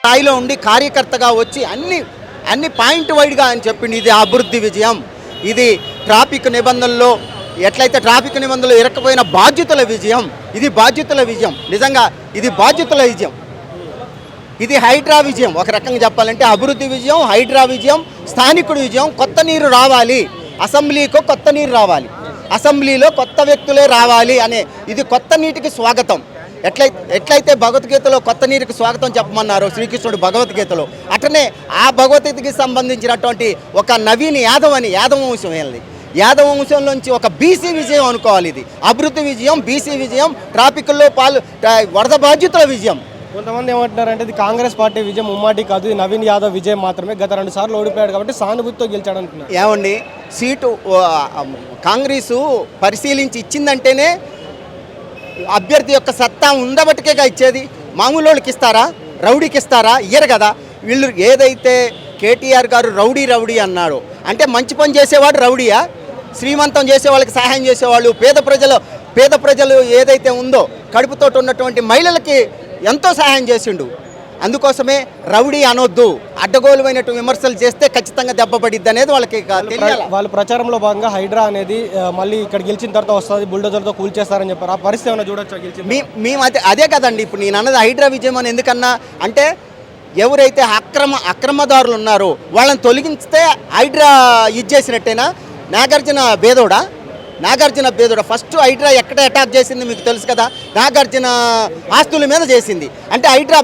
స్థాయిలో ఉండి కార్యకర్తగా వచ్చి అన్ని పాయింట్ వైడ్గా అని చెప్పింది. ఇది అభివృద్ధి విజయం, ఇది ట్రాఫిక్ నిబంధనల్లో ఎట్లయితే ట్రాఫిక్ నిబంధనలు ఇరకపోయిన బాధ్యతల విజయం, ఇది బాధ్యతల విజయం. నిజంగా ఇది బాధ్యతల విజయం, ఇది హైడ్రా విజయం. ఒక రకంగా చెప్పాలంటే అభివృద్ధి విజయం, హైడ్రా విజయం, స్థానికుడి విజయం. కొత్త నీరు రావాలి, అసెంబ్లీకు కొత్త నీరు రావాలి, అసెంబ్లీలో కొత్త వ్యక్తులే రావాలి అనే ఇది కొత్త నీటికి స్వాగతం. ఎట్లయితే భగవద్గీతలో కొత్త నీరుకి స్వాగతం చెప్పమన్నారు శ్రీకృష్ణుడు భగవద్గీతలో, అట్లనే ఆ భగవద్గీతకి సంబంధించినటువంటి ఒక నవీన్ యాదవ్ అని యాదవ వంశం వెళ్ళింది. యాదవ వంశంలోంచి ఒక బీసీ విజయం అనుకోవాలి. ఇది అభివృద్ధి విజయం, బీసీ విజయం, ట్రాఫిక్లో వరద బాధ్యతల విజయం. కొంతమంది ఏమంటున్నారంటే ఇది కాంగ్రెస్ పార్టీ విజయం ముమ్మాటి కాదు, ఇది నవీన్ యాదవ్ విజయం మాత్రమే. గత 2 సార్లు ఓడిపోయాడు కాబట్టి సానుభూతితో గెలిచాడు అంటున్నారు. ఏమండి, సీటు కాంగ్రెసు పరిశీలించి ఇచ్చిందంటేనే అభ్యర్థి యొక్క సత్తా ఉండబట్టికేగా ఇచ్చేది. మామూలు వాళ్ళకి ఇస్తారా, రౌడీకి ఇస్తారా? ఇయ్యరు కదా. వీళ్ళు ఏదైతే కేటీఆర్ గారు రౌడీ అన్నాడు అంటే మంచి పని చేసేవాడు రౌడీయా? శ్రీమంతం చేసే వాళ్ళకి సహాయం చేసేవాళ్ళు, పేద ప్రజలు ఏదైతే ఉందో కడుపుతోటి ఉన్నటువంటి మహిళలకి ఎంతో సహాయం చేసిండు. అందుకోసమే రౌడీ అనొద్దు, అడ్డగోలువైనటువంటి విమర్శలు చేస్తే ఖచ్చితంగా దెబ్బపడిద్ది అనేది వాళ్ళకి తెలియాలి. వాళ్ళ ప్రచారంలో భాగంగా హైడ్రా అనేది మళ్ళీ ఇక్కడ గెలిచిన తర్వాత వస్తుంది, బుల్డోజర్తో కూల్చేస్తారని చెప్పారు. ఆ పరిస్థితి ఏమైనా చూడొచ్చు? మేము అదే కదండి ఇప్పుడు నేను అన్నది హైడ్రా విజయం అని. ఎందుకన్నా అంటే ఎవరైతే అక్రమదారులు ఉన్నారో వాళ్ళని తొలగిస్తే హైడ్రా ఇచ్చేసినట్టేనా? నాగార్జున బేదోడా ఫస్ట్ హైడ్రా ఎక్కడ అటాక్ చేసింది మీకు తెలుసు కదా? నాగార్జున ఆస్తుల మీద చేసింది. అంటే హైడ్రా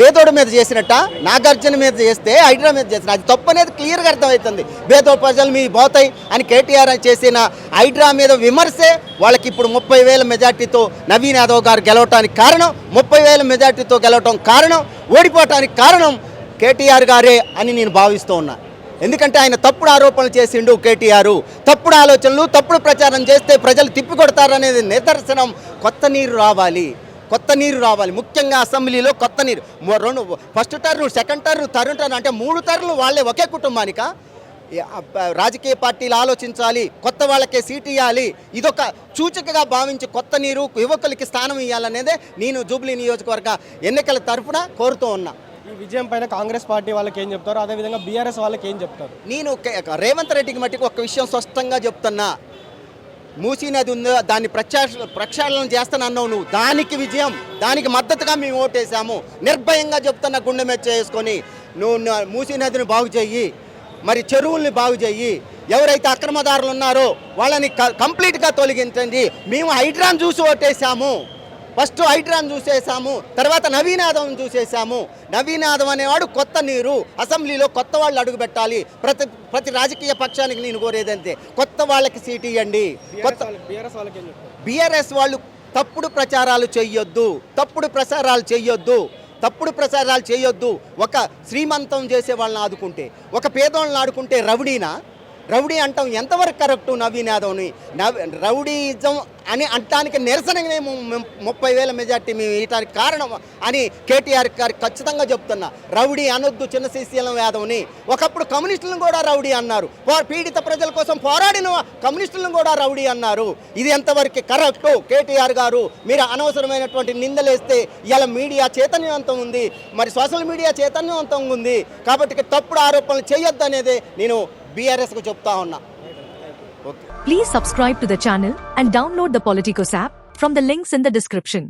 బేదోడు మీద చేసినట్ట, నాగార్జున మీద చేస్తే హైడ్రా మీద చేసిన అది తప్పు అనేది క్లియర్గా అర్థమవుతుంది. బేదోడు ప్రజలు మీ పోతాయి అని కేటీఆర్ చేసిన హైడ్రా మీద విమర్శే వాళ్ళకి ఇప్పుడు 30,000 మెజార్టీతో నవీన్ యాదవ్ గారు గెలవటానికి కారణం, 30,000 మెజార్టీతో గెలవటం కారణం, ఓడిపోవటానికి కారణం కేటీఆర్ గారే అని నేను భావిస్తూ ఉన్నా. ఎందుకంటే ఆయన తప్పుడు ఆరోపణలు చేసిండు కేటీఆర్, తప్పుడు ఆలోచనలు, తప్పుడు ప్రచారం చేస్తే ప్రజలు తిప్పికొడతారనేది నిదర్శనం. కొత్త నీరు రావాలి, ముఖ్యంగా అసెంబ్లీలో కొత్త నీరు. First turn, second turn, third turn అంటే 3 టర్న్లు వాళ్ళే ఒకే కుటుంబానిక. రాజకీయ పార్టీలు ఆలోచించాలి, కొత్త వాళ్ళకే సీటు ఇవ్వాలి. ఇదొక సూచికగా భావించి కొత్త నీరు యువకులకి స్థానం ఇవ్వాలనేదే నేను జూబ్లీ నియోజకవర్గ ఎన్నికల తరఫున కోరుతూ ఉన్నా. ఈ విజయం పైన కాంగ్రెస్ పార్టీ వాళ్ళకి ఏం చెప్తారు, అదేవిధంగా బీఆర్ఎస్ వాళ్ళకి ఏం చెప్తారు? నేను రేవంత్ రెడ్డికి మట్టికి ఒక విషయం స్పష్టంగా చెప్తున్నా. మూసీ నది ఉందో దాన్ని ప్రక్షాళన చేస్తానన్నావు నువ్వు, దానికి విజయం, దానికి మద్దతుగా మేము ఓటేసాము. నిర్భయంగా చెప్తున్నా, గుండె మెచ్చ చేసుకొని నువ్వు మూసీ నదిని బాగు చెయ్యి, మరి చెరువుల్ని బాగు చెయ్యి. ఎవరైతే అక్రమదారులు ఉన్నారో వాళ్ళని కంప్లీట్గా తొలగించండి. మేము హైడ్రాన్ చూసి ఓటేసాము, ఫస్ట్ హైడ్రాన్ చూసేసాము, తర్వాత నవీన్ యాదవ్ని చూసేసాము. నవీన్ యాదవ్ అనేవాడు కొత్త నీరు, అసెంబ్లీలో కొత్త వాళ్ళు అడుగు పెట్టాలి. ప్రతి రాజకీయ పక్షానికి నేను కోరేదంతే, కొత్త వాళ్ళకి సీటు ఇవ్వండి. బీఆర్ఎస్ వాళ్ళు తప్పుడు ప్రచారాలు చేయొద్దు. ఒక శ్రీమంతం చేసే వాళ్ళని ఆదుకుంటే, ఒక పేదోళ్ళని ఆడుకుంటే రౌడీ అంటాం ఎంతవరకు కరెక్టు? నవీన్ యాదవ్ని రౌడీజం అని అంటానికి నిరసనగానే 30,000 మెజార్టీ మేము ఇయటానికి కారణం అని కేటీఆర్ గారికి ఖచ్చితంగా చెప్తున్నా. రౌడీ అనొద్దు చిన్న శ్రీశైలం యాదవ్ని. ఒకప్పుడు కమ్యూనిస్టులను కూడా రౌడీ అన్నారు, పీడిత ప్రజల కోసం పోరాడిన కమ్యూనిస్టులను కూడా రౌడీ అన్నారు. ఇది ఎంతవరకు కరెక్టు? కేటీఆర్ గారు మీరు అనవసరమైనటువంటి నిందలేస్తే ఇలా మీడియా చైతన్యవంతం ఉంది, మరి సోషల్ మీడియా చైతన్యవంతంగా ఉంది. కాబట్టి తప్పుడు ఆరోపణలు చేయొద్దు అనేది నేను బీఆర్ఎస్కు చెప్తా ఉన్నా. Please subscribe to the channel and download the Politicos app from the links in the description.